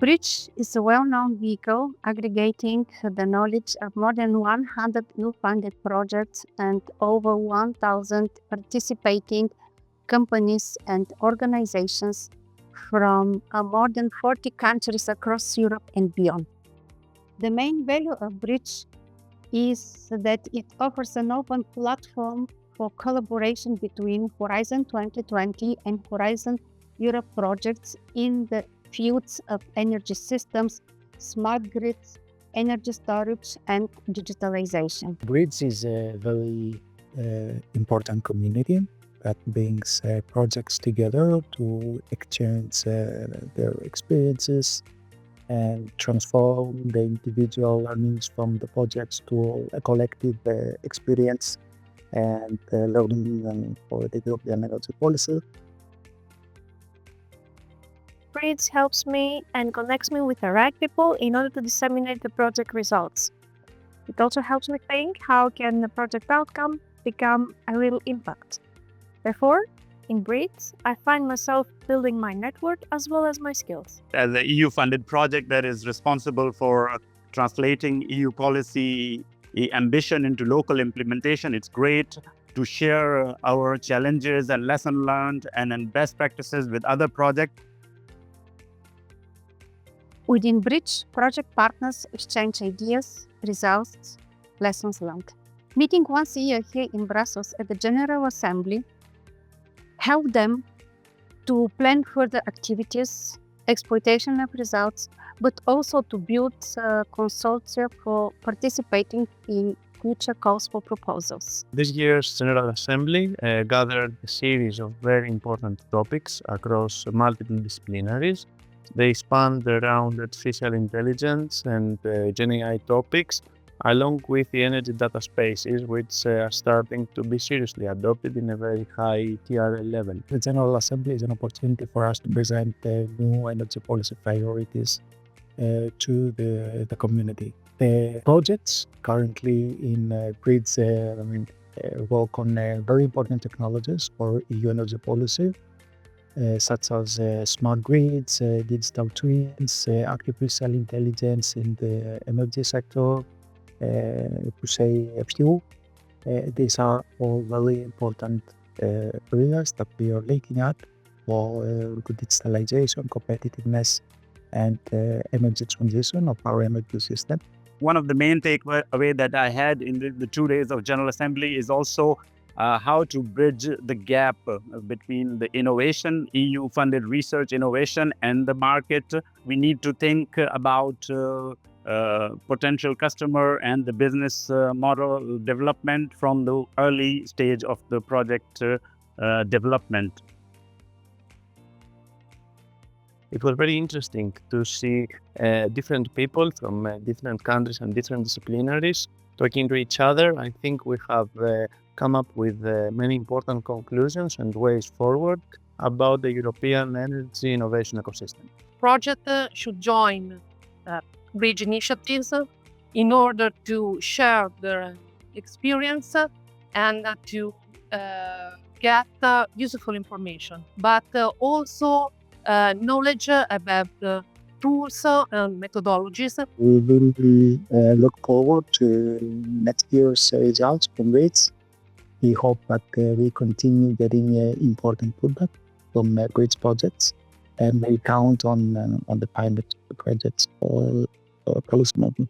Bridge is a well-known vehicle aggregating the knowledge of more than 100 EU-funded projects and over 1,000 participating companies and organizations from more than 40 countries across Europe and beyond. The main value of Bridge is that it offers an open platform for collaboration between Horizon 2020 and Horizon Europe projects in the fields of energy systems, smart grids, energy storage, and digitalization. Bridge is a very important community that brings projects together to exchange their experiences and transform the individual learnings from the projects to a collective experience and learning for the European energy policy. Bridge helps me and connects me with the right people in order to disseminate the project results. It also helps me think how can the project outcome become a real impact. Therefore, in Bridge, I find myself building my network as well as my skills. As an EU-funded project that is responsible for translating EU policy ambition into local implementation, it's great to share our challenges and lessons learned and best practices with other projects. Within Bridge, project partners exchange ideas, results, lessons learned. Meeting once a year here in Brussels at the General Assembly help them to plan further activities, exploitation of results, but also to build consortia for participating in future calls for proposals. This year's General Assembly gathered a series of very important topics across multiple disciplinaries. They spanned around artificial intelligence and Gen AI topics, along with the energy data spaces, which are starting to be seriously adopted in a very high TRL level. The General Assembly is an opportunity for us to present new energy policy priorities to the community. The projects currently in Bridge work on very important technologies for EU energy policy, such as smart grids, digital twins, artificial intelligence in the energy sector, to say a few. These are all very important areas that we are looking at for digitalization, competitiveness, and energy transition of our energy system. One of the main takeaway that I had in the 2 days of General Assembly is also how to bridge the gap between the innovation, EU-funded research innovation, and the market. We need to think about potential customer and the business model development from the early stage of the project development. It was very interesting to see different people from different countries and different disciplinaries talking to each other. I think we have come up with many important conclusions and ways forward about the European energy innovation ecosystem. Projects should join Bridge initiatives in order to share their experience and to get useful information, but also knowledge about tools and methodologies. We will look forward to next year's results from Bridge. We hope that we continue getting important feedback from Bridge projects, and we count on the pilot projects for policymakers.